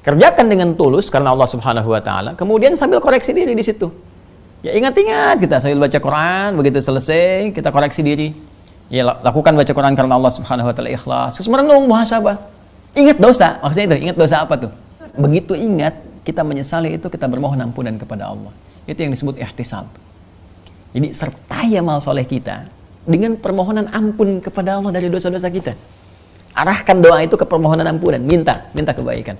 Kerjakan dengan tulus karena Allah Subhanahu wa taala, kemudian sambil koreksi diri di situ. Ya ingat-ingat kita sambil baca Quran, begitu selesai kita koreksi diri. Ya lakukan baca Quran karena Allah Subhanahu wa taala, ikhlas. Terus merenung, muhasabah. Ingat dosa, maksudnya itu, ingat dosa apa tuh? Begitu ingat, kita menyesali itu, kita bermohon ampunan kepada Allah. Itu yang disebut ihtisab. Jadi sertai amal soleh kita dengan permohonan ampun kepada Allah dari dosa-dosa kita. Arahkan doa itu ke permohonan ampunan, minta kebaikan.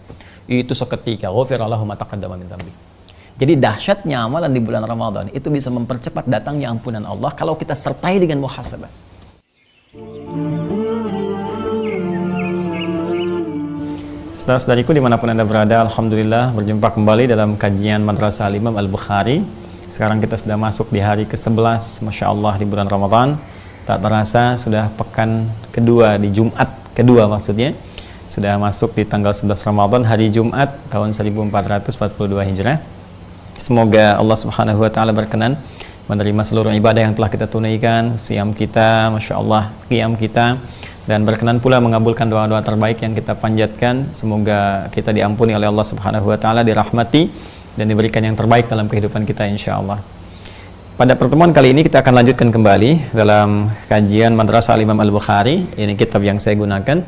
Itu seketika ghufirallahu ma taqaddama min dzambi. Jadi dahsyatnya amalan di bulan Ramadan itu bisa mempercepat datangnya ampunan Allah kalau kita sertai dengan muhasabah. Saudara-saudariku dimanapun Anda berada, alhamdulillah berjumpa kembali dalam kajian Madrasah Al-Imam Al-Bukhari. Sekarang kita sudah masuk di hari ke-11, Masya Allah, di bulan Ramadan. Tak terasa sudah pekan kedua, di Jumat kedua maksudnya. Sudah masuk di tanggal 11 Ramadan, hari Jumat tahun 1442 Hijrah. Semoga Allah Subhanahu wa taala berkenan menerima seluruh ibadah yang telah kita tunaikan, siam kita, Masya Allah, qiyam kita, dan berkenan pula mengabulkan doa-doa terbaik yang kita panjatkan. Semoga kita diampuni oleh Allah Subhanahu wa taala, dirahmati dan diberikan yang terbaik dalam kehidupan kita insya Allah. Pada pertemuan kali ini kita akan lanjutkan kembali dalam kajian Madrasah Al-Imam Al-Bukhari. Ini kitab yang saya gunakan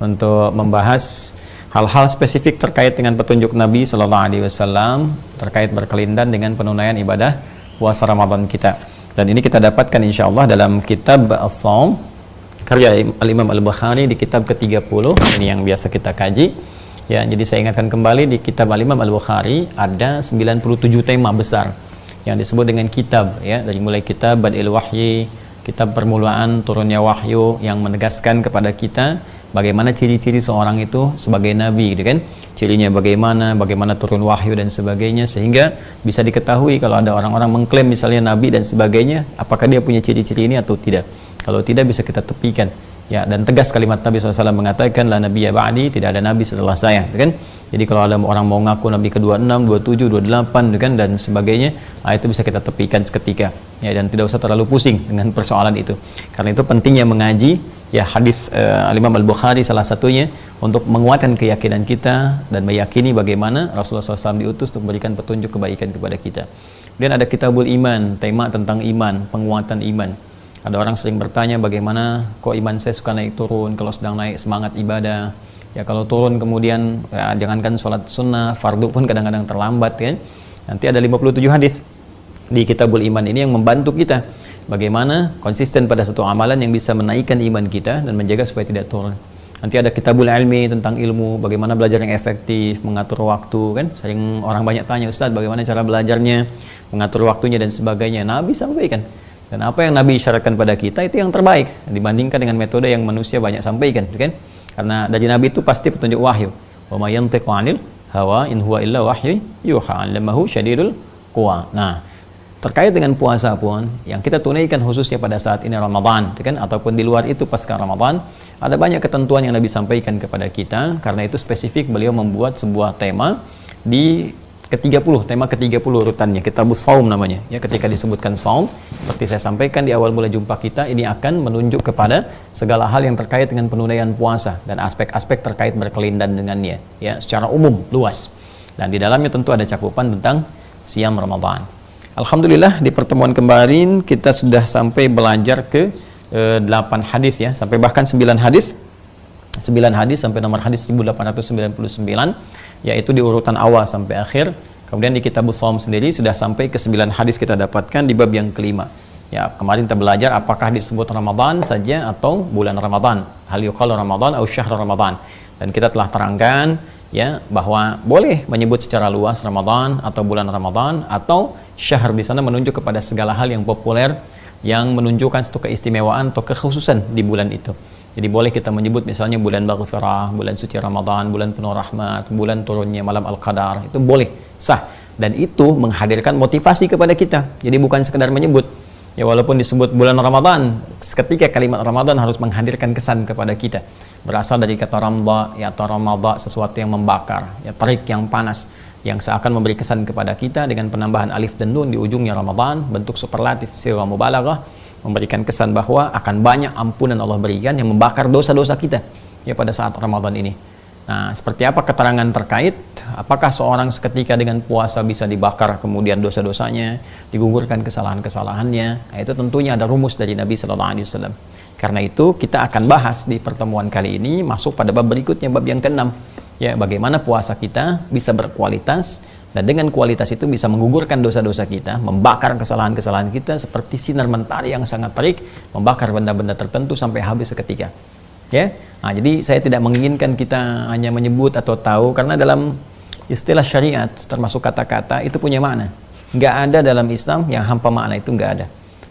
untuk membahas hal-hal spesifik terkait dengan petunjuk Nabi Sallallahu Alaihi Wasallam terkait berkelindan dengan penunaian ibadah puasa Ramadan kita. Dan ini kita dapatkan insya Allah dalam kitab As-Shaum karya Al-Imam Al-Bukhari di kitab ke-30. Ini yang biasa kita kaji. Ya, jadi saya ingatkan kembali di kitab Al-Imam Al-Bukhari ada 97 tema besar yang disebut dengan kitab, ya, dari mulai kitab Bad'il Wahyi, kitab permulaan turunnya wahyu yang menegaskan kepada kita bagaimana ciri-ciri seorang itu sebagai nabi, gitu kan? Cirinya bagaimana turun wahyu dan sebagainya, sehingga bisa diketahui kalau ada orang-orang mengklaim misalnya nabi dan sebagainya, apakah dia punya ciri-ciri ini atau tidak. Kalau tidak bisa kita tepikan. Ya, dan tegas kalimat Nabi SAW mengatakan la nabiyya ba'di, tidak ada nabi setelah saya, gitu kan? Jadi kalau ada orang mau ngaku nabi ke-26, 27, 28, gitu kan, dan sebagainya, itu bisa kita tepikan seketika. Ya, dan tidak usah terlalu pusing dengan persoalan itu. Karena itu pentingnya mengaji ya hadis Al-Imam Al-Bukhari salah satunya untuk menguatkan keyakinan kita dan meyakini bagaimana Rasulullah SAW diutus untuk memberikan petunjuk kebaikan kepada kita. Kemudian ada Kitabul Iman, tema tentang iman, penguatan iman. Ada orang sering bertanya bagaimana kok iman saya suka naik turun, kalau sedang naik semangat ibadah. Ya kalau turun kemudian ya, jangankan sholat sunnah, fardu pun kadang-kadang terlambat kan. Nanti ada 57 hadis di Kitabul Iman ini yang membantu kita bagaimana konsisten pada satu amalan yang bisa menaikkan iman kita dan menjaga supaya tidak turun. Nanti ada Kitabul Ilmi tentang ilmu, bagaimana belajar yang efektif, mengatur waktu kan. Sering orang banyak tanya, Ustaz bagaimana cara belajarnya, mengatur waktunya dan sebagainya. Nabi sampaikan. Dan apa yang Nabi isyaratkan pada kita itu yang terbaik dibandingkan dengan metode yang manusia banyak sampaikan, kan? Karena dari Nabi itu pasti petunjuk wahyu. Wa may yantiqu 'anil hawa in huwa illa wahyu yuha 'allamahu syadidul quwa. Nah, terkait dengan puasa pun yang kita tunaikan khususnya pada saat ini Ramadan, kan, ataupun di luar itu pasca Ramadan, ada banyak ketentuan yang Nabi sampaikan kepada kita. Karena itu spesifik beliau membuat sebuah tema di ke-30, tema ke-30 urutannya, Kitabus Shaum namanya. Ya, ketika disebutkan Shaum, seperti saya sampaikan di awal mulai jumpa kita, ini akan menunjuk kepada segala hal yang terkait dengan penunaian puasa dan aspek-aspek terkait berkelindan dengannya, ya, secara umum, luas. Dan di dalamnya tentu ada cakupan tentang siam Ramadan. Alhamdulillah di pertemuan kemarin kita sudah sampai belajar ke 8 hadis ya, sampai bahkan 9 hadis. 9 hadis sampai nomor hadis 1899, yaitu di urutan awal sampai akhir. Kemudian di Kitabus Shaum sendiri sudah sampai ke 9 hadis kita dapatkan di bab yang kelima. Ya, kemarin kita belajar apakah disebut Ramadan saja atau bulan Ramadan. Hal yuqalu Ramadan atau syahr Ramadan. Dan kita telah terangkan ya bahwa boleh menyebut secara luas Ramadan atau bulan Ramadan, atau syahr di sana menunjuk kepada segala hal yang populer yang menunjukkan satu keistimewaan atau kekhususan di bulan itu. Jadi boleh kita menyebut misalnya bulan Maghfirah, bulan suci Ramadan, bulan penuh rahmat, bulan turunnya malam Al-Qadar, itu boleh, sah. Dan itu menghadirkan motivasi kepada kita. Jadi bukan sekedar menyebut. Ya walaupun disebut bulan Ramadan, ketika kalimat Ramadan harus menghadirkan kesan kepada kita. Berasal dari kata ramda, ya, atau ramada, sesuatu yang membakar, ya, terik yang panas, yang seakan memberi kesan kepada kita dengan penambahan alif dan nun di ujungnya Ramadan, bentuk superlatif, sirah mubalaghah, memberikan kesan bahwa akan banyak ampunan Allah berikan yang membakar dosa-dosa kita ya pada saat Ramadan ini. Nah, seperti apa keterangan terkait apakah seorang seketika dengan puasa bisa dibakar, kemudian dosa-dosanya digugurkan, kesalahan-kesalahannya? Nah, itu tentunya ada rumus dari Nabi Sallallahu Alaihi Wasallam. Karena itu kita akan bahas di pertemuan kali ini, masuk pada bab berikutnya, bab yang ke-6, ya, bagaimana puasa kita bisa berkualitas, dan dengan kualitas itu bisa menggugurkan dosa-dosa kita, membakar kesalahan-kesalahan kita seperti sinar mentari yang sangat terik membakar benda-benda tertentu sampai habis seketika. Ya, nah, jadi saya tidak menginginkan kita hanya menyebut atau tahu, karena dalam istilah syariat termasuk kata-kata itu punya makna. Nggak ada dalam Islam yang hampa makna, itu nggak ada.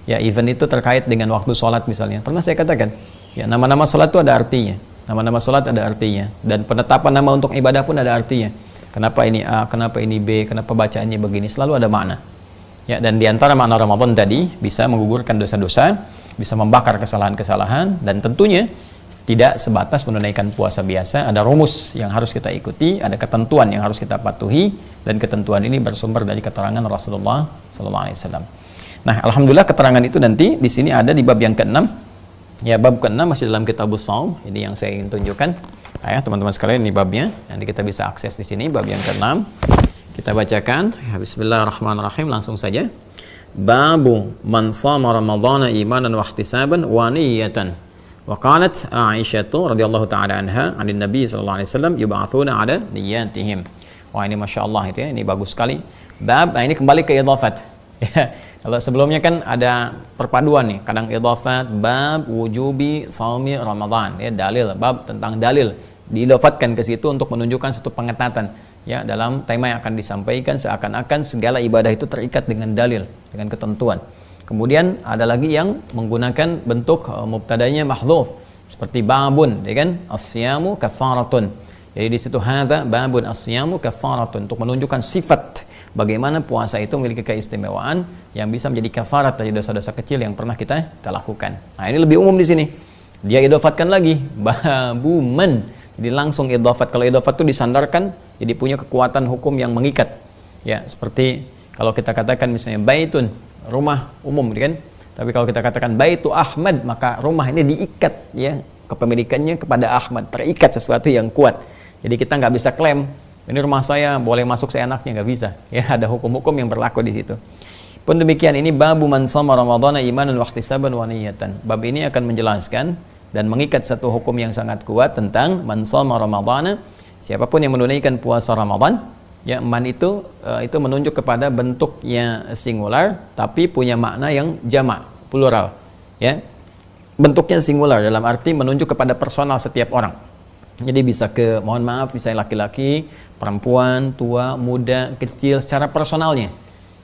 Ya, even itu terkait dengan waktu sholat misalnya. Pernah saya katakan, ya, nama-nama sholat itu ada artinya. Nama-nama sholat ada artinya, dan penetapan nama untuk ibadah pun ada artinya. Kenapa ini A, kenapa ini B, kenapa bacaannya begini, selalu ada makna. Ya, dan diantara makna Ramadan tadi bisa menggugurkan dosa-dosa, bisa membakar kesalahan-kesalahan, dan tentunya tidak sebatas menunaikan puasa biasa. Ada rumus yang harus kita ikuti, ada ketentuan yang harus kita patuhi, dan ketentuan ini bersumber dari keterangan Rasulullah SAW. Nah, alhamdulillah keterangan itu nanti di sini ada di bab yang ke-6. Ya, bab ke-6 masih dalam Kitabus Shaum. Ini yang saya ingin tunjukkan. Ya, teman-teman sekalian, ini babnya. Nanti kita bisa akses di sini, bab yang ke-6. Kita bacakan. Ya, bismillahirrahmanirrahim, langsung saja. Babu man shama ramadhana imanan wa ihtisaban wa niyatan. Wa qalat Aisyah radhiyallahu taala anha 'anil Nabi sallallahu alaihi wasallam yub'atsuna 'ala niyyatihim. Wah, ini masyaallah itu ya, ini bagus sekali. Bab, nah ini kembali ke idhafat. Ya, kalau sebelumnya kan ada perpaduan nih, kadang idhafat bab wujubi shaumi Ramadan, ya, dalil, bab tentang dalil diidhafatkan ke situ untuk menunjukkan satu pengetatan, ya, dalam tema yang akan disampaikan, seakan-akan segala ibadah itu terikat dengan dalil, dengan ketentuan. Kemudian ada lagi yang menggunakan bentuk mubtadanya mahdhuf seperti babun, ya kan, as-siyamu kafaratun. Jadi di situ hadza babun as-siyamu kafaratun, untuk menunjukkan sifat bagaimana puasa itu memiliki keistimewaan yang bisa menjadi kafarat dari dosa-dosa kecil yang pernah kita lakukan. Nah, ini lebih umum di sini. Dia idhafatkan lagi babuman. Jadi langsung idhafat. Kalau idhafat itu disandarkan, jadi punya kekuatan hukum yang mengikat. Ya, seperti kalau kita katakan misalnya baitun, rumah umum, kan? Tapi kalau kita katakan baitu Ahmad, maka rumah ini diikat, ya, kepemilikannya kepada Ahmad, terikat sesuatu yang kuat. Jadi kita nggak bisa klaim ini rumah saya, boleh masuk seenaknya, nggak bisa. Ya, ada hukum-hukum yang berlaku di situ. Pun demikian, ini babu man shama ramadhana imanan wa ihtisaban wa niyatan. Bab ini akan menjelaskan dan mengikat satu hukum yang sangat kuat tentang man shama ramadhana, siapapun yang menunaikan puasa Ramadan. Ya, man itu menunjuk kepada bentuknya singular tapi punya makna yang jamak, plural. Ya. Bentuknya singular dalam arti menunjuk kepada personal setiap orang. Jadi bisa ke, mohon maaf, bisa laki-laki, perempuan, tua, muda, kecil, secara personalnya.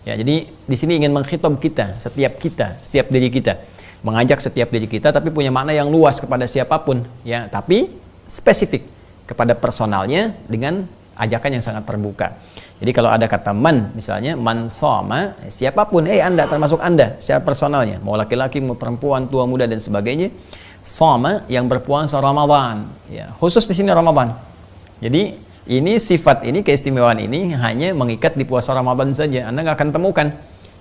Ya, jadi di sini ingin mengkhitab setiap diri kita, mengajak setiap diri kita, tapi punya makna yang luas kepada siapapun, ya, tapi spesifik kepada personalnya dengan ajakan yang sangat terbuka. Jadi kalau ada kata man, misalnya man shoma, siapapun, Anda, termasuk Anda secara personalnya, mau laki-laki, mau perempuan, tua, muda, dan sebagainya. Shoma, yang berpuasa Ramadan, ya, khusus di sini Ramadan. Jadi ini sifat ini, keistimewaan ini hanya mengikat di puasa Ramadan saja. Anda nggak akan temukan,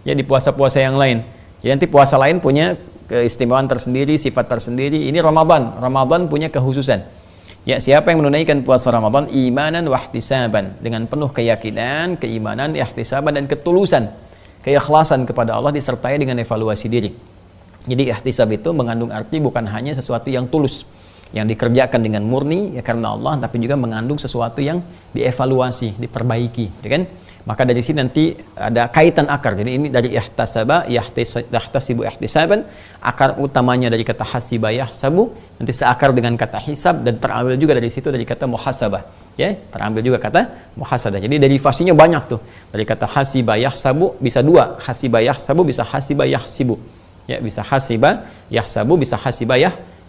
ya, di puasa-puasa yang lain. Jadi nanti puasa lain punya keistimewaan tersendiri, sifat tersendiri. Ini Ramadan punya kekhususan. Ya, siapa yang menunaikan puasa Ramadan imanan wa ihtisaban, dengan penuh keyakinan, keimanan, ihtisaban, dan ketulusan, keikhlasan kepada Allah disertai dengan evaluasi diri. Jadi ihtisab itu mengandung arti bukan hanya sesuatu yang tulus, yang dikerjakan dengan murni, ya, karena Allah, tapi juga mengandung sesuatu yang dievaluasi, diperbaiki, ya kan? Maka dari sini nanti ada kaitan akar. Jadi ini dari ihtasaba, yahtasibu ihtisaban, akar utamanya dari kata hasiba yahsabu, nanti seakar dengan kata hisab, dan terambil juga dari situ dari kata muhasabah. Ya, terambil juga kata muhasabah. Jadi derivasinya banyak tuh. Dari kata hasiba yahsabu bisa dua, hasiba yahsabu bisa hasiba yahsibu. Ya, bisa hasiba yahsabu, bisa hasiba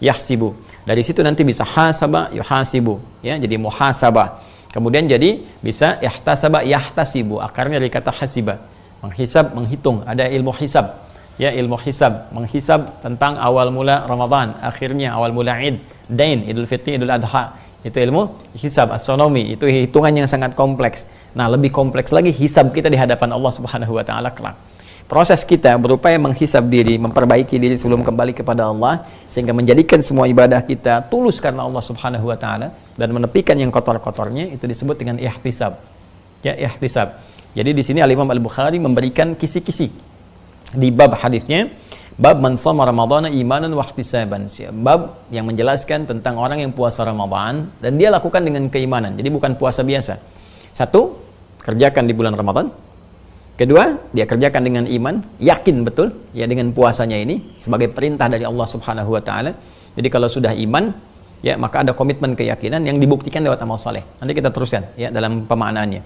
yahsibu. Dari situ nanti bisa hasaba yuhasibu, ya, jadi muhasabah. Kemudian jadi bisa ihtasaba yahtasibu, akarnya dari kata hasiba, menghisab, menghitung. Ada ilmu hisab, ya, ilmu hisab, menghisab tentang awal mula Ramadan, akhirnya awal mula Id, Dain, Idul Fitri, Idul Adha. Itu ilmu hisab, astronomi, itu hitungan yang sangat kompleks. Nah, lebih kompleks lagi hisab kita di hadapan Allah Subhanahu wa taala kelak. proses kita berupaya menghisab diri, memperbaiki diri sebelum kembali kepada Allah, sehingga menjadikan semua ibadah kita tulus karena Allah Subhanahu wa taala dan menepikan yang kotor-kotornya, itu disebut dengan ihtisab. Ya, ihtisab. Jadi di sini Al-Imam Al-Bukhari memberikan kisi-kisi di bab hadisnya, bab man shoma ramadhana imanan wa ihtisaban. Bab yang menjelaskan tentang orang yang puasa Ramadan dan dia lakukan dengan keimanan. Jadi bukan puasa biasa. Satu, kerjakan di bulan Ramadan. Kedua, dia kerjakan dengan iman, yakin betul ya dengan puasanya ini sebagai perintah dari Allah Subhanahu wa taala. Jadi kalau sudah iman, ya maka ada komitmen keyakinan yang dibuktikan lewat amal saleh. Nanti kita teruskan ya dalam pemaknaannya.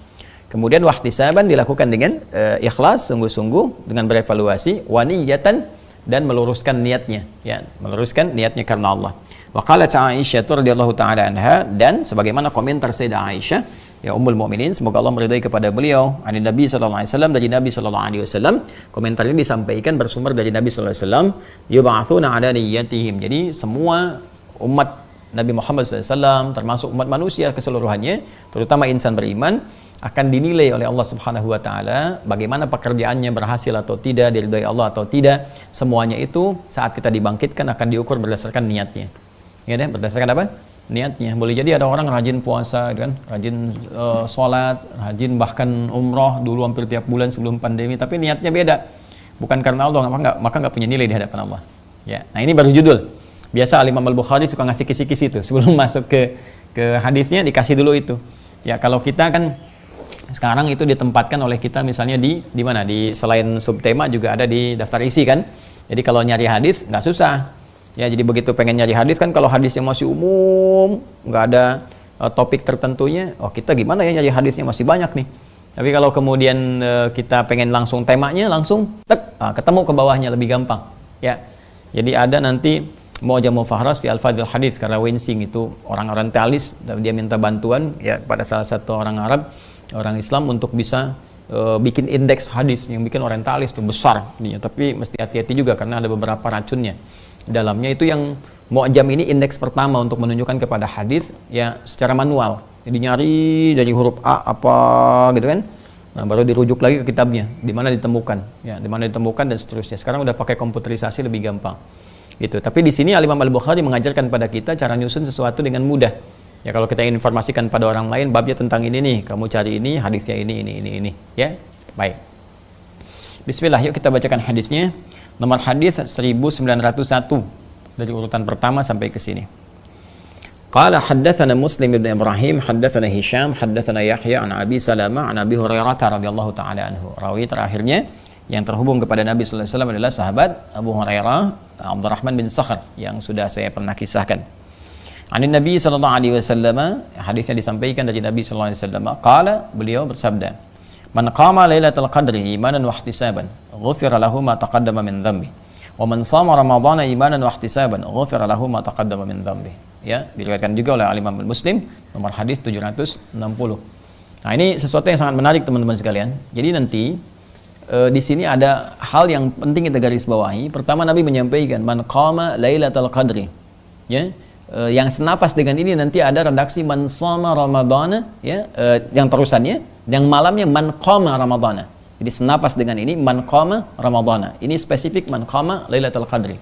Kemudian wahtisaban dilakukan dengan ikhlas, sungguh-sungguh, dengan berevaluasi, waniyatan, dan meluruskan niatnya, ya, meluruskan niatnya karena Allah. Wa qalat Aisyah radhiyallahu taala anha, dan sebagaimana komentar Sayyidah Aisyah, ya Ummul Mukminin, semoga Allah meridai kepada beliau, ani Nabi sallallahu alaihi wasallam, dari Nabi sallallahu alaihi wasallam, komentar ini disampaikan bersumber dari Nabi sallallahu alaihi wasallam, yub'atsuna ala niyyatihim. Jadi semua umat Nabi Muhammad SAW, termasuk umat manusia keseluruhannya, terutama insan beriman, akan dinilai oleh Allah Subhanahu wa taala bagaimana pekerjaannya berhasil atau tidak, diridhai Allah atau tidak. Semuanya itu saat kita dibangkitkan akan diukur berdasarkan niatnya. Ya deh, berdasarkan apa? Niatnya. Boleh jadi ada orang rajin puasa kan, rajin sholat, rajin bahkan umroh dulu hampir tiap bulan sebelum pandemi, tapi niatnya beda. Bukan karena Allah, maka nggak punya nilai di hadapan Allah. Ya. Nah, ini baru judul. Biasa Imam Al-Bukhari suka ngasih kisi-kisi itu sebelum masuk ke hadisnya, dikasih dulu itu. Ya, kalau kita kan sekarang itu ditempatkan oleh kita misalnya di mana, di selain subtema juga ada di daftar isi kan. Jadi kalau nyari hadis nggak susah ya. Jadi begitu pengen nyari hadis kan, kalau hadisnya masih umum, nggak ada topik tertentunya, oh kita gimana ya nyari hadisnya, masih banyak nih. Tapi kalau kemudian kita pengen langsung temanya, langsung ketemu ke bawahnya, lebih gampang ya. Jadi ada nanti Mu'jamul Fahras fi Al-Fadhil Hadis, karena Wensing itu orang orientalis, dan dia minta bantuan ya pada salah satu orang Arab, orang Islam, untuk bisa bikin indeks hadis. Yang bikin orientalis itu besar ininya, tapi mesti hati-hati juga karena ada beberapa racunnya dalamnya. Itu yang Mu'jam ini indeks pertama untuk menunjukkan kepada hadis ya secara manual. Jadi nyari dari huruf A apa gitu kan. Nah, baru dirujuk lagi ke kitabnya, di mana ditemukan ya, di mana ditemukan dan seterusnya. Sekarang udah pakai komputerisasi, lebih gampang. Gitu. Tapi di sini Al-Imam Al-Bukhari mengajarkan pada kita cara nyusun sesuatu dengan mudah. Ya kalau kita ingin informasikan pada orang lain, babnya tentang ini nih, kamu cari ini, hadisnya ini, ya. Baik. Bismillah, yuk kita bacakan hadisnya. Nomor hadis 1901 dari urutan pertama sampai ke sini. Qala haddatsana Muslim ibn Ibrahim, haddatsana Hisham, haddatsana Yahya an Abi Salamah an Abi Hurairah radhiyallahu taala anhu. Rawi terakhirnya yang terhubung kepada Nabi sallallahu alaihi wasallam adalah sahabat Abu Hurairah, Abdurrahman bin Sakhr, yang sudah saya pernah kisahkan. An Nabi sallallahu alaihi wasallam, hadisnya disampaikan dari Nabi sallallahu alaihi wasallam, qala, beliau bersabda, man qama lailatul qadri imanan wa ihtisaban, ghufira lahu ma taqaddama min dhanbi. Wa man shama ramadhana imanan wa ihtisaban, ghufira lahu ma taqaddama min dhanbi. Ya, diriwayatkan juga oleh Al-Imam Muslim, nomor hadis 760. Nah, ini sesuatu yang sangat menarik teman-teman sekalian. Jadi nanti di sini ada hal yang penting kita garis bawahi. Pertama, Nabi menyampaikan man qama lailatul qadri. Ya, yang senafas dengan ini nanti ada redaksi man shama ramadhana ya, yang terusannya, yang malamnya man qama ramadhana. Jadi senafas dengan ini man qama ramadhana. Ini spesifik man qama lailatul qadri.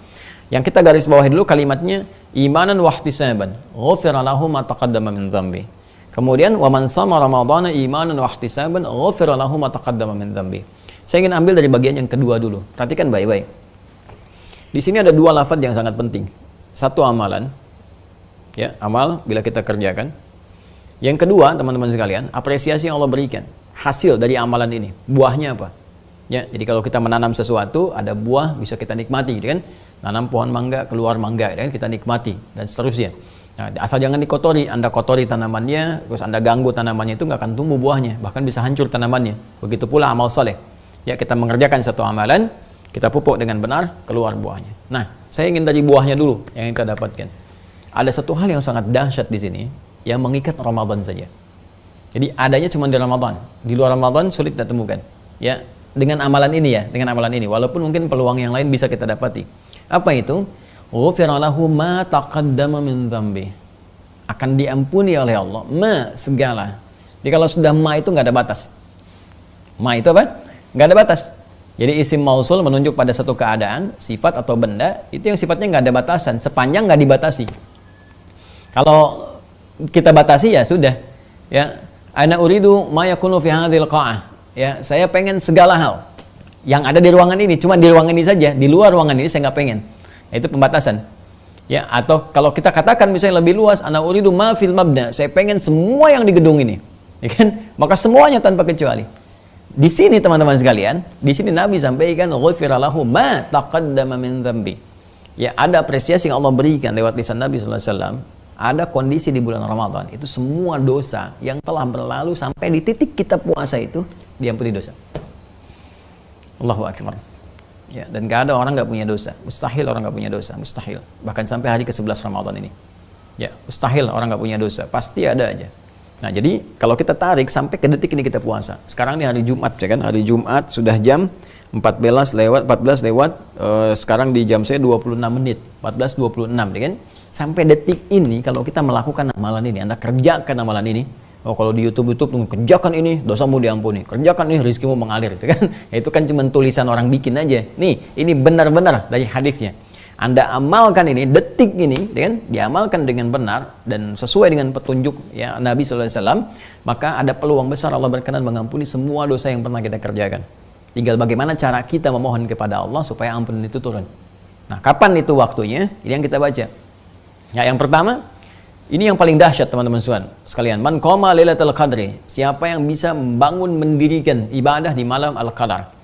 Yang kita garis bawahi dulu kalimatnya imanan wa ihtisaban, ghufira lahu ma taqaddama min dhanbi. Kemudian wa man shama ramadhana imanan wa ihtisaban, ghufira lahu ma taqaddama min dhanbi. Saya ingin ambil dari bagian yang kedua dulu. Perhatikan baik-baik. Di sini ada dua lafaz yang sangat penting. Satu amalan, ya, amal bila kita kerjakan. Yang kedua, teman-teman sekalian, apresiasi yang Allah berikan. Hasil dari amalan ini, buahnya apa? Ya, jadi kalau kita menanam sesuatu, ada buah bisa kita nikmati, gitu kan? Nanam pohon mangga, keluar mangga, kan? Kita nikmati dan seterusnya. Nah, asal jangan dikotori. Anda kotori tanamannya, terus Anda ganggu tanamannya, itu nggak akan tumbuh buahnya, bahkan bisa hancur tanamannya. Begitu pula amal saleh. Ya, kita mengerjakan satu amalan, kita pupuk dengan benar, keluar buahnya. Nah, saya ingin dari buahnya dulu yang kita dapatkan. Ada satu hal yang sangat dahsyat di sini, yang mengikat Ramadan saja. Jadi adanya cuma di Ramadan. Di luar Ramadan sulit kita temukan. Ya, dengan amalan ini ya, dengan amalan ini. Walaupun mungkin peluang yang lain bisa kita dapati. Apa itu? Ghufira lahu ma taqaddama min dhanbi. Akan diampuni oleh Allah ma, segala. Jadi kalau sudah ma itu nggak ada batas. Ma itu apa? Nggak ada batas. Jadi isim mausul menunjuk pada satu keadaan, sifat atau benda, itu yang sifatnya nggak ada batasan, sepanjang nggak dibatasi. Kalau kita batasi ya sudah. Ya, ana uridu ma yakunu fi hadhil qa'ah. Ya, saya pengen segala hal yang ada di ruangan ini, cuma di ruangan ini saja, di luar ruangan ini saya nggak pengen. Itu pembatasan. Ya, atau kalau kita katakan misalnya lebih luas, ana uridu ma fil mabna, saya pengen semua yang di gedung ini. Ya kan? Maka semuanya tanpa kecuali. Di sini teman-teman sekalian, di sini Nabi sampaikan ghufira lahu ma taqaddama min dzambi. Ya, ada apresiasi yang Allah berikan lewat lisan Nabi sallallahu alaihi wasallam. Ada kondisi di bulan Ramadan, itu semua dosa yang telah berlalu sampai di titik kita puasa itu diampuni dosa. Allahu akbar. Ya, dan gak ada orang nggak punya dosa. Mustahil orang nggak punya dosa, mustahil. Bahkan sampai hari ke-11 Ramadan ini. Ya, mustahil orang nggak punya dosa, pasti ada aja. Nah, jadi kalau kita tarik sampai ke detik ini kita puasa. Sekarang ini hari Jumat, ya kan? Hari Jumat sudah jam 14 lewat, sekarang di jam saya 26 menit, 14.26, ya kan? Sampai detik ini kalau kita melakukan amalan ini, Anda kerjakan amalan ini. Oh, kalau di YouTube kerjakan ini, dosamu diampuni. Kerjakan ini, rezekimu mengalir, itu kan? Itu kan cuma tulisan orang bikin aja. Nih, ini benar-benar dari hadisnya. Anda amalkan ini, detik ini, kan? Diamalkan dengan benar dan sesuai dengan petunjuk ya Nabi SAW, maka ada peluang besar Allah berkenan mengampuni semua dosa yang pernah kita kerjakan. Tinggal bagaimana cara kita memohon kepada Allah supaya ampunan itu turun. Nah, kapan itu waktunya? Ini yang kita baca. Ya, yang pertama, ini yang paling dahsyat teman-teman sekalian. Man qama lailatul qadri, siapa yang bisa membangun mendirikan ibadah di malam al-qadar.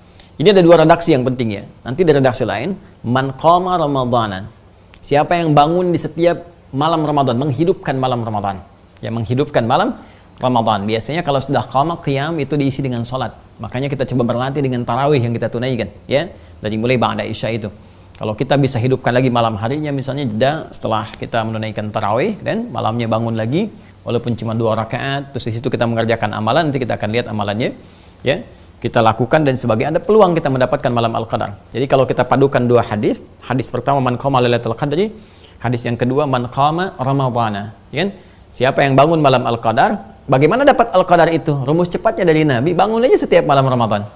Ini ada dua redaksi yang penting ya. Nanti di redaksi lain, man qama ramadanan, siapa yang bangun di setiap malam Ramadan, menghidupkan malam Ramadan. Ya, menghidupkan malam Ramadan. Biasanya kalau sudah qama qiyam itu diisi dengan salat. Makanya kita coba berlatih dengan tarawih yang kita tunaikan, ya. Dari mulai ba'da isya itu. Kalau kita bisa hidupkan lagi malam harinya, misalnya jeda setelah kita menunaikan tarawih, dan malamnya bangun lagi, walaupun cuma 2 rakaat, terus di situ kita mengerjakan amalan, nanti kita akan lihat amalannya, ya, kita lakukan dan sebagainya, ada peluang kita mendapatkan malam al-qadar. Jadi kalau kita padukan dua hadis, hadis pertama man qama lailatul qadri, hadis yang kedua man qama ramadhana, ya kan? Siapa yang bangun malam al-qadar, bagaimana dapat al-qadar itu? Rumus cepatnya dari Nabi, bangun aja setiap malam Ramadan,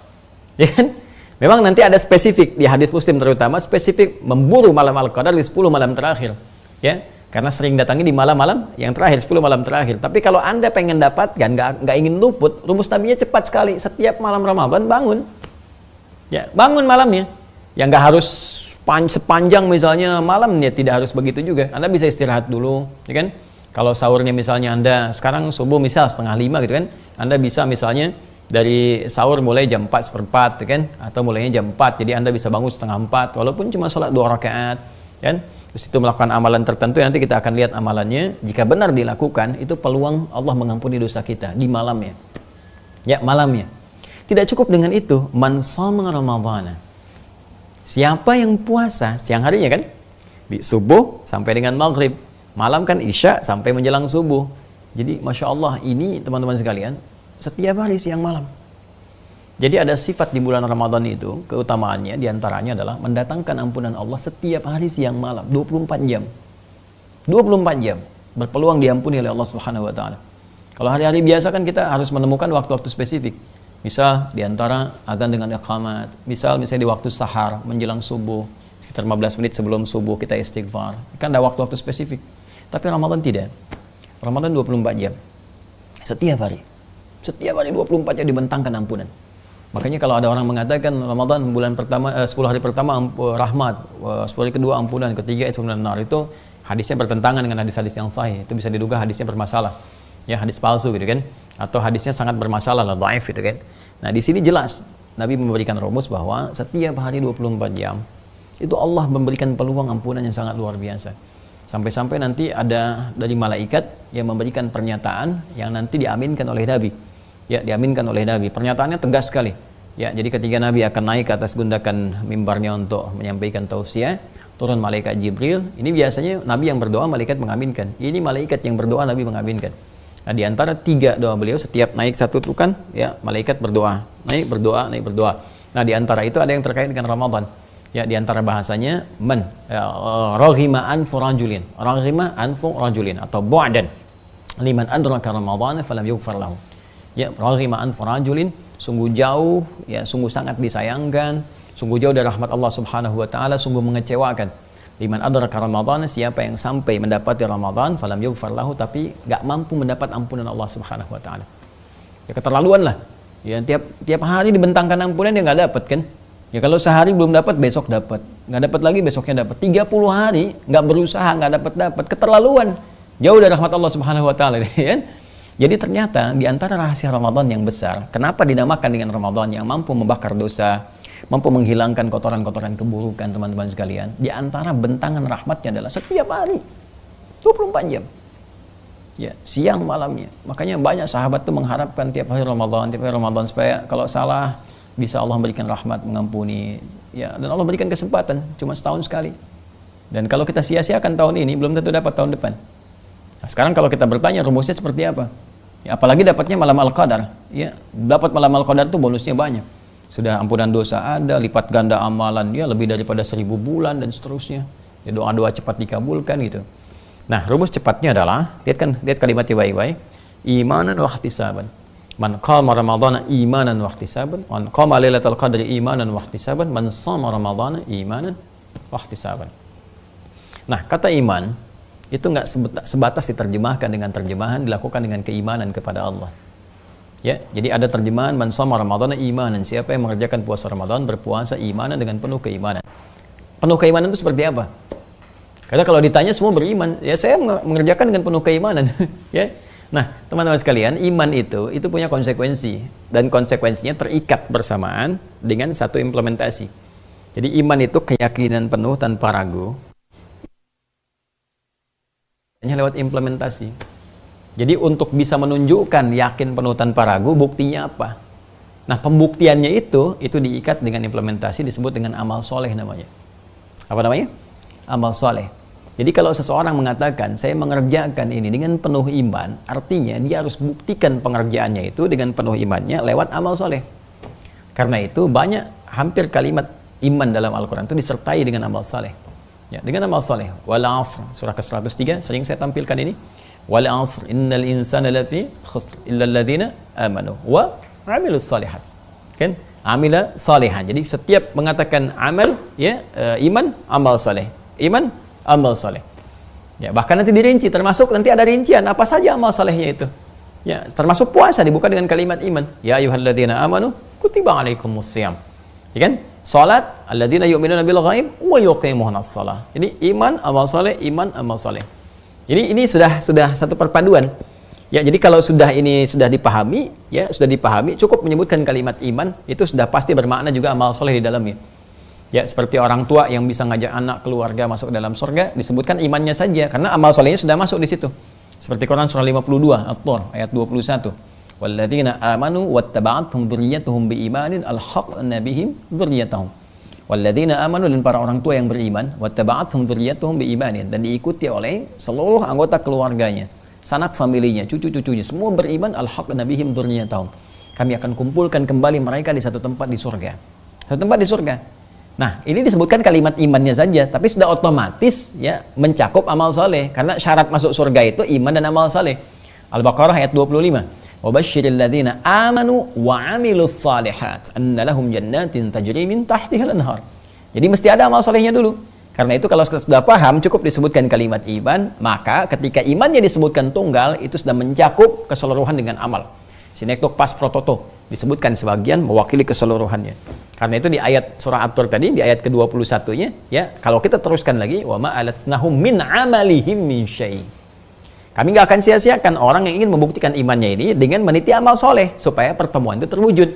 ya kan? Memang nanti ada spesifik di hadis Muslim terutama, spesifik memburu malam al-qadar di 10 malam terakhir, ya, karena sering datangi di malam-malam yang terakhir, 10 malam terakhir. Tapi kalau Anda pengen dapatkan, nggak ingin luput, rumus Nabinya cepat sekali, setiap malam Ramadan bangun, ya, bangun malamnya, ya nggak harus sepanjang misalnya malamnya, tidak harus begitu juga. Anda bisa istirahat dulu, ya kan? Kalau sahurnya misalnya Anda sekarang subuh misal 4:30 gitu kan, Anda bisa misalnya dari sahur mulai jam 4:04, kan? Atau mulainya jam 4, jadi Anda bisa bangun 3:30, walaupun cuma sholat 2 rakaat, kan? Terus itu melakukan amalan tertentu, nanti kita akan lihat amalannya. Jika benar dilakukan, itu peluang Allah mengampuni dosa kita di malamnya. Ya, malamnya. Tidak cukup dengan itu, man shama ramadhana. Siapa yang puasa siang harinya kan? Di subuh sampai dengan maghrib. Malam kan isya sampai menjelang subuh. Jadi Masya Allah, ini teman-teman sekalian, setiap hari siang malam. Jadi ada sifat di bulan Ramadan itu, keutamaannya diantaranya adalah mendatangkan ampunan Allah setiap hari siang malam, 24 jam. 24 jam berpeluang diampuni oleh Allah Subhanahu wa taala. Kalau hari-hari biasa kan kita harus menemukan waktu-waktu spesifik. Misal diantara adzan dengan iqamat, misalnya di waktu sahar menjelang subuh, sekitar 15 menit sebelum subuh kita istighfar. Kan ada waktu-waktu spesifik. Tapi Ramadan tidak. Ramadan 24 jam. Setiap hari. Setiap hari 24 jam dibentangkan ampunan. Makanya kalau ada orang mengatakan Ramadan bulan pertama 10 hari pertama rahmat, 10 hari kedua ampunan, ketiga ismun nar, itu hadisnya bertentangan dengan hadis-hadis yang sahih. Itu bisa diduga hadisnya bermasalah. Ya, hadis palsu gitu kan. Atau hadisnya sangat bermasalah lah, dhaif gitu kan. Nah, di sini jelas Nabi memberikan rumus bahwa setiap hari 24 jam itu Allah memberikan peluang ampunan yang sangat luar biasa. Sampai-sampai nanti ada dari malaikat yang memberikan pernyataan yang nanti diaminkan oleh Nabi. Ya, diaminkan oleh Nabi. Pernyataannya tegas sekali. Ya, jadi ketika Nabi akan naik ke atas gundakan mimbarnya untuk menyampaikan tausiah, turun malaikat Jibril. Ini biasanya Nabi yang berdoa, malaikat mengaminkan. Ini malaikat yang berdoa, Nabi mengaminkan. Nah, di antara 3 doa beliau, setiap naik satu tuh kan, ya, malaikat berdoa, naik berdoa, naik berdoa. Nah, di antara itu ada yang terkait dengan Ramadan. Ya, di antara bahasanya raghima anfu rajulin, raghima anfu rajulin, atau bu'dan liman adraka ramadhana falam yughfar lahu. Ya, raghima anfu rajulin, sungguh jauh, ya, sungguh sangat disayangkan Sungguh jauh dari rahmat Allah Subhanahu wa taala, sungguh mengecewakan. Liman adraka Ramadan, siapa yang sampai mendapati Ramadan falam yughfar lahu, tapi enggak mampu mendapat ampunan Allah Subhanahu wa taala. Ya keterlaluan lah. Ya tiap hari dibentangkan ampunan dia enggak dapat kan? Ya kalau sehari belum dapat, besok dapat. Enggak dapat lagi, besoknya dapat. 30 hari enggak berusaha, enggak dapat. Keterlaluan. Jauh dari rahmat Allah Subhanahu wa taala kan? Jadi ternyata di antara rahasia Ramadan yang besar, kenapa dinamakan dengan Ramadan yang mampu membakar dosa, mampu menghilangkan kotoran-kotoran keburukan, teman-teman sekalian. Di antara bentangan rahmatnya adalah setiap hari 24 jam. Ya, siang malamnya. Makanya banyak sahabat tuh mengharapkan tiap hari Ramadan supaya kalau salah bisa Allah berikan rahmat, mengampuni. Ya, dan Allah berikan kesempatan cuma setahun sekali. Dan kalau kita sia-siakan tahun ini, belum tentu dapat tahun depan. Nah, sekarang kalau kita bertanya rumusnya seperti apa? Ya, apalagi dapatnya malam Al-Qadar. Ya, dapat malam Al-Qadar itu bonusnya banyak. Sudah ampunan dosa ada, lipat ganda amalan dia lebih daripada 1000 bulan dan seterusnya. Ya, doa-doa cepat dikabulkan gitu. Nah, rumus cepatnya adalah, lihat kalimatnya baik-baik. Imanan wa ihtisaban. Man qama ramadhana imanan wa ihtisaban, man qama lailatul qadri imanan wa ihtisaban, man shama ramadhana imanan wa ihtisaban. Nah, kata iman itu nggak sebatas diterjemahkan dengan terjemahan dilakukan dengan keimanan kepada Allah. Ya, jadi ada terjemahan man shama ramadhana imanan, siapa yang mengerjakan puasa Ramadan berpuasa imanan dengan penuh keimanan. Penuh keimanan itu seperti apa? Karena kalau ditanya semua beriman, ya saya mengerjakan dengan penuh keimanan. Ya. Nah, teman-teman sekalian, iman itu punya konsekuensi dan konsekuensinya terikat bersamaan dengan satu implementasi. Jadi iman itu keyakinan penuh tanpa ragu. Hanya lewat implementasi. Jadi untuk bisa menunjukkan yakin penuh tanpa ragu, buktinya apa? Nah, pembuktiannya itu diikat dengan implementasi, disebut dengan amal soleh namanya. Apa namanya? Amal soleh. Jadi kalau seseorang mengatakan, saya mengerjakan ini dengan penuh iman, artinya dia harus buktikan pengerjaannya itu dengan penuh imannya lewat amal soleh. Karena itu hampir kalimat iman dalam Al-Quran itu disertai dengan amal soleh. Ya, dengan amal soleh. Wal asr, surah ke-103, sering saya tampilkan ini. Wal asr, innal insana lafi khusr, illa alladhina amanu wa amilus salihat. Kan? Amila salihan. Jadi setiap mengatakan amal, ya, iman, amal soleh. Iman, amal soleh. Ya, bahkan nanti dirinci, termasuk nanti ada rincian apa saja amal solehnya itu. Ya, termasuk puasa dibuka dengan kalimat iman. Ya ayyuhalladzina amanu kutiba alaikumusiyam. Ya kan? Salat alladzina yu'minuna bil ghaib wa yuqimunas shalah. Jadi iman, amal soleh, iman, amal soleh. Jadi ini sudah satu perpaduan. Ya, jadi kalau ini sudah dipahami, cukup menyebutkan kalimat iman, itu sudah pasti bermakna juga amal soleh di dalamnya. Ya, seperti orang tua yang bisa ngajak anak keluarga masuk dalam surga, disebutkan imannya saja, karena amal solehnya sudah masuk di situ. Seperti Quran surah 52, At-Tur, ayat 21. Walladzina amanu wattaba'athum dzurriyyatuhum biimanin alhaqna bihim dzurriyyatahum. Walladzina amanu, dan para orang tua yang beriman, wattaba'athum dzurriyyatuhum biimanin, dan diikuti oleh seluruh anggota keluarganya, sanak familinya, cucu-cucunya, semua beriman, alhaqna bihim dzurriyyatahum. Kami akan kumpulkan kembali mereka di satu tempat di surga. Satu tempat di surga. Nah, ini disebutkan kalimat imannya saja, tapi sudah otomatis ya mencakup amal soleh, karena syarat masuk surga itu iman dan amal soleh. Al-Baqarah ayat 25. Wabashshiril ladzina amanu wa 'amilus shalihat anna lahum jannatin tajri min tahtihal anhar. Jadi mesti ada amal solehnya dulu. Karena itu kalau sudah paham, cukup disebutkan kalimat iman, maka ketika imannya disebutkan tunggal, itu sudah mencakup keseluruhan dengan amal. Sinektok pas prototo disebutkan sebagian mewakili keseluruhannya. Karena itu di ayat surah At-Tur tadi, di ayat ke-21-nya, ya, kalau kita teruskan lagi, wa ma alatnahum min amalihim min syai'. Kami nggak akan sia-siakan orang yang ingin membuktikan imannya ini dengan meniti amal soleh supaya pertemuan itu terwujud.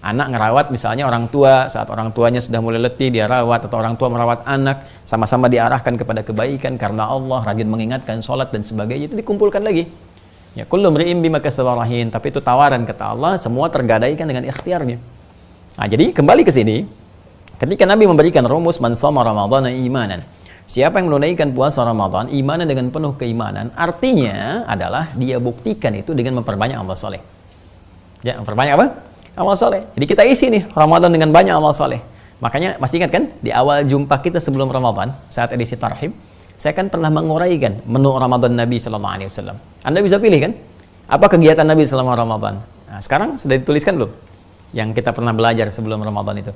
Anak ngerawat misalnya orang tua, saat orang tuanya sudah mulai letih dia rawat, atau orang tua merawat anak, sama-sama diarahkan kepada kebaikan karena Allah, rajin mengingatkan sholat dan sebagainya, itu dikumpulkan lagi. Ya, kullu mri'in bima kasaba rahin, tapi itu tawaran kata Allah, semua tergadaikan dengan ikhtiarnya. Nah, jadi kembali ke sini, ketika Nabi memberikan rumus man shoma ramadhana imanan, siapa yang menunaikan puasa Ramadan imanan dengan penuh keimanan, artinya adalah dia buktikan itu dengan memperbanyak amal soleh. Ya, memperbanyak apa? Amal soleh. Jadi kita isi nih Ramadan dengan banyak amal soleh. Makanya masih ingat kan di awal jumpa kita sebelum Ramadan, saat edisi Tarhib, saya kan pernah menguraikan menu Ramadan Nabi Sallallahu Alaihi Wasallam. Anda bisa pilih kan? Apa kegiatan Nabi selama Ramadan? Nah, sekarang sudah dituliskan belum? Yang kita pernah belajar sebelum Ramadan itu,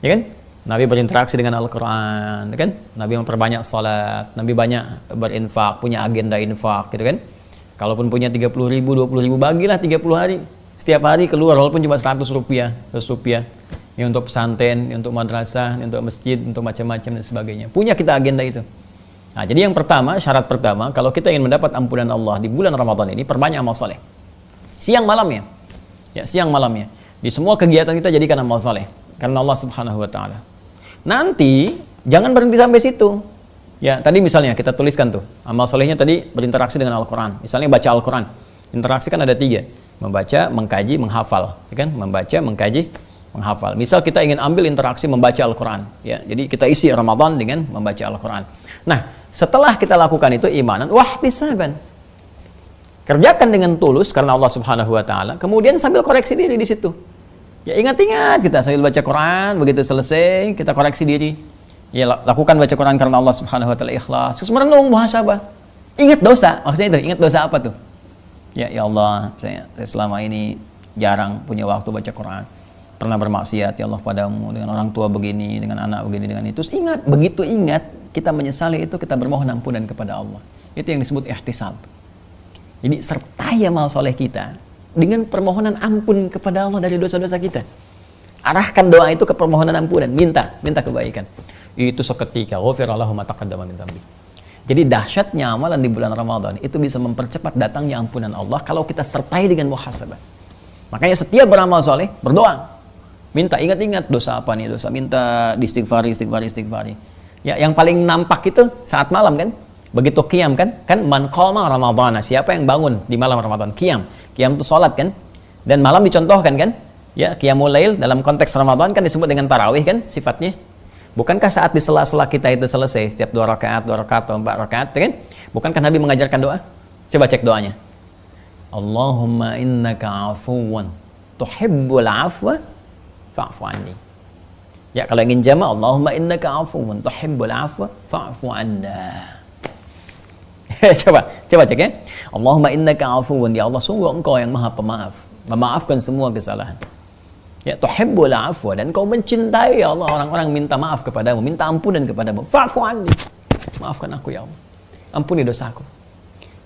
ya kan? Nabi berinteraksi dengan Al-Quran, kan? Nabi memperbanyak salat, Nabi banyak berinfak, punya agenda infak, gitu kan? Kalaupun punya 30.000, 20.000, bagilah 30 hari. Setiap hari keluar, walaupun cuma 100 rupiah, 100 rupiah. Ini untuk pesantren, ini untuk madrasah, ini untuk masjid, untuk macam-macam dan sebagainya. Punya kita agenda itu. Nah, jadi yang pertama, syarat pertama, kalau kita ingin mendapat ampunan Allah di bulan Ramadan ini, perbanyak amal saleh. Siang malamnya. Ya, siang malamnya. Di semua kegiatan kita jadikan amal saleh. Karena Allah Subhanahu wa Ta'ala. Nanti jangan berhenti sampai situ. Ya, tadi misalnya kita tuliskan tuh amal solehnya tadi berinteraksi dengan Al-Quran. Misalnya baca Al-Quran. Interaksi kan ada 3, membaca, mengkaji, menghafal. Ya kan? Membaca, mengkaji, menghafal. Misal kita ingin ambil interaksi membaca Al-Quran. Ya, jadi kita isi Ramadan dengan membaca Al-Quran. Nah, setelah kita lakukan itu imanan, wahtisaban. Kerjakan dengan tulus karena Allah Subhanahu wa Ta'ala. Kemudian sambil koreksi diri di situ. Ya, ingat-ingat kita sambil baca Quran, begitu selesai kita koreksi diri. Ya, lakukan baca Quran karena Allah Subhanahu wa Ta'ala, ikhlas. Terus merenung, muhasabah. Ingat dosa, maksudnya itu, ingat dosa apa tuh? Ya Allah, saya selama ini jarang punya waktu baca Quran. Pernah bermaksiat ya Allah padamu, dengan orang tua begini, dengan anak begini, dengan itu. Terus ingat, begitu ingat, kita menyesali itu, kita bermohon ampunan kepada Allah. Itu yang disebut ihtisab. Jadi sertai amal soleh kita dengan permohonan ampun kepada Allah dari dosa-dosa kita. Arahkan doa itu ke permohonan ampunan, minta kebaikan. Itu seketika ghufira lahu ma taqaddama min dzambi. Jadi dahsyatnya amalan di bulan Ramadan itu bisa mempercepat datangnya ampunan Allah kalau kita sertai dengan muhasabah. Makanya setiap beramal soleh berdoa, minta, ingat-ingat dosa apa nih, dosa, minta istighfari. Ya, yang paling nampak itu saat malam kan. Begitu qiyam kan man qama ramadhana, siapa yang bangun di malam Ramadan, qiyam itu salat kan, dan malam dicontohkan kan, ya, qiyamul lail dalam konteks Ramadan kan disebut dengan tarawih kan sifatnya. Bukankah saat di sela-sela kita itu selesai setiap 2 rakaat atau 4 rakaat kan, bukankah Nabi mengajarkan doa? Coba cek doanya. Allahumma innaka afuwan tuhibbul afwa fa'fu anni. Ya, kalau ingin jama' Allahumma innaka afuwan tuhibbul afwa fa'fu anna. Coba cek ya. Allahumma innaka afuwun, ya Allah sungguh engkau yang maha pemaaf, memaafkan semua kesalahan. Ya, tuhibbul afwa, dan engkau mencintai ya Allah orang-orang minta maaf kepadamu, minta ampunan kepadamu. Fa'fu anni. Maafkan aku ya Allah. Ampuni dosaku.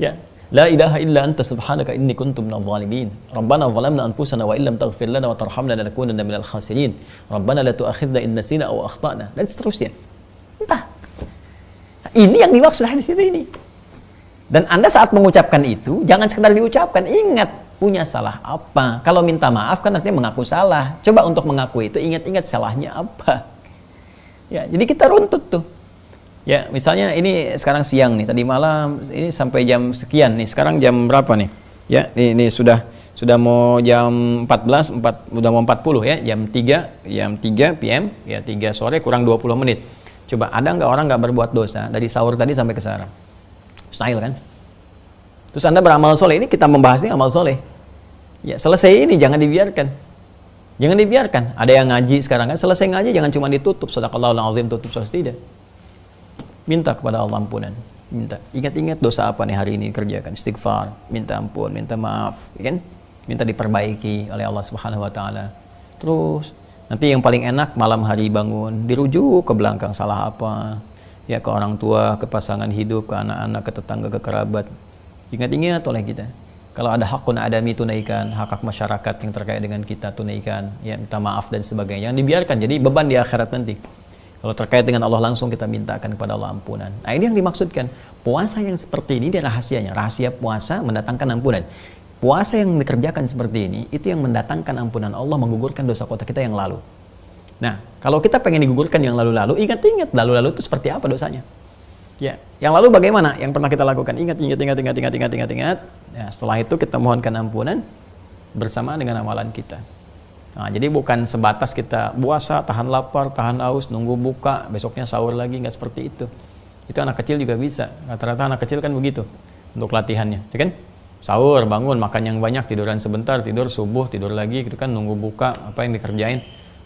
Ya, la ilaha illa anta subhanaka inni kuntu minadh dhalimin. Rabbana zalamna anfusana wa illam taghfir lana wa tarhamna lanakunanna minal khasirin. Rabbana la tu'akhidna in nasina aw akhtana. Dan seterusnya. Entah. Ini yang dimaksud hadis ini. Dan Anda saat mengucapkan itu, jangan sekedar diucapkan, ingat punya salah apa. Kalau minta maaf kan artinya mengaku salah. Coba untuk mengaku itu, ingat-ingat salahnya apa. Ya, jadi kita runtut tuh. Ya, misalnya ini sekarang siang nih, tadi malam ini sampai jam sekian nih. Sekarang jam berapa nih? Ya, ini sudah mau jam 14, udah mau 40 ya, jam 3 PM, ya 3 sore kurang 20 menit. Coba ada nggak orang nggak berbuat dosa dari sahur tadi sampai ke sekarang? Mustahil kan? Terus Anda beramal soleh, ini kita membahasnya amal soleh. Ya, selesai ini jangan dibiarkan. Jangan dibiarkan. Ada yang ngaji sekarang kan, selesai ngaji jangan cuma ditutup sadaqallahul azim, tutup saja, tidak. Minta kepada Allah ampunan. Minta. Ingat-ingat dosa apa nih hari ini kerjakan, istighfar, minta ampun, minta maaf, ya kan? Minta diperbaiki oleh Allah Subhanahu wa Ta'ala. Terus nanti yang paling enak malam hari bangun, dirujuk ke belakang salah apa. Ya, ke orang tua, ke pasangan hidup, ke anak-anak, ke tetangga, ke kerabat. Ingat-ingat oleh kita. Kalau ada hakun adami, tunaikan. Hak-hak masyarakat yang terkait dengan kita, tunaikan. Ya, minta maaf dan sebagainya. Jangan dibiarkan, jadi beban di akhirat nanti. Kalau terkait dengan Allah langsung kita mintakan kepada Allah ampunan. Nah, ini yang dimaksudkan. Puasa yang seperti ini dia rahasianya. Rahasia puasa mendatangkan ampunan. Puasa yang dikerjakan seperti ini, itu yang mendatangkan ampunan Allah, menggugurkan dosa kota kita yang lalu. Nah, kalau kita pengen digugurkan yang lalu-lalu, ingat-ingat lalu-lalu itu seperti apa dosanya. Ya, yang lalu bagaimana? Yang pernah kita lakukan, ingat. Ya, setelah itu kita mohonkan ampunan bersama dengan amalan kita. Nah, jadi bukan sebatas kita puasa, tahan lapar, tahan haus, nunggu buka, besoknya sahur lagi, nggak seperti itu. Itu anak kecil juga bisa. Rata-rata anak kecil kan begitu untuk latihannya, ya kan? Sahur, bangun, makan yang banyak, tiduran sebentar, tidur subuh, tidur lagi, gitu kan, nunggu buka, apa yang dikerjain.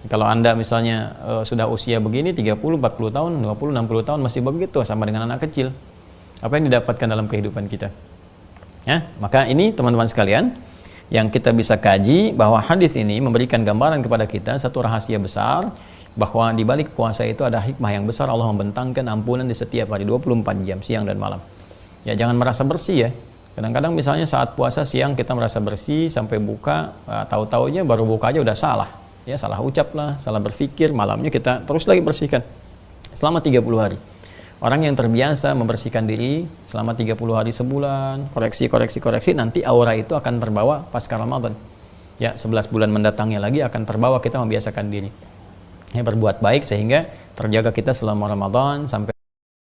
Kalau Anda misalnya sudah usia begini 30, 40 tahun, 50, 60 tahun masih begitu sama dengan anak kecil. Apa yang didapatkan dalam kehidupan kita? Ya, maka ini teman-teman sekalian yang kita bisa kaji bahwa hadis ini memberikan gambaran kepada kita satu rahasia besar bahwa di balik puasa itu ada hikmah yang besar. Allah membentangkan ampunan di setiap hari 24 jam, siang dan malam. Ya, jangan merasa bersih ya. Kadang-kadang misalnya saat puasa siang kita merasa bersih sampai buka, tahu-taunya baru buka aja udah salah. Ya, salah ucap lah, salah berpikir, malamnya kita terus lagi bersihkan selama 30 hari. Orang yang terbiasa membersihkan diri selama 30 hari sebulan, koreksi, nanti aura itu akan terbawa pasca Ramadan. Ya, 11 bulan mendatangnya lagi akan terbawa kita membiasakan diri. Ya, berbuat baik sehingga terjaga kita selama Ramadan sampai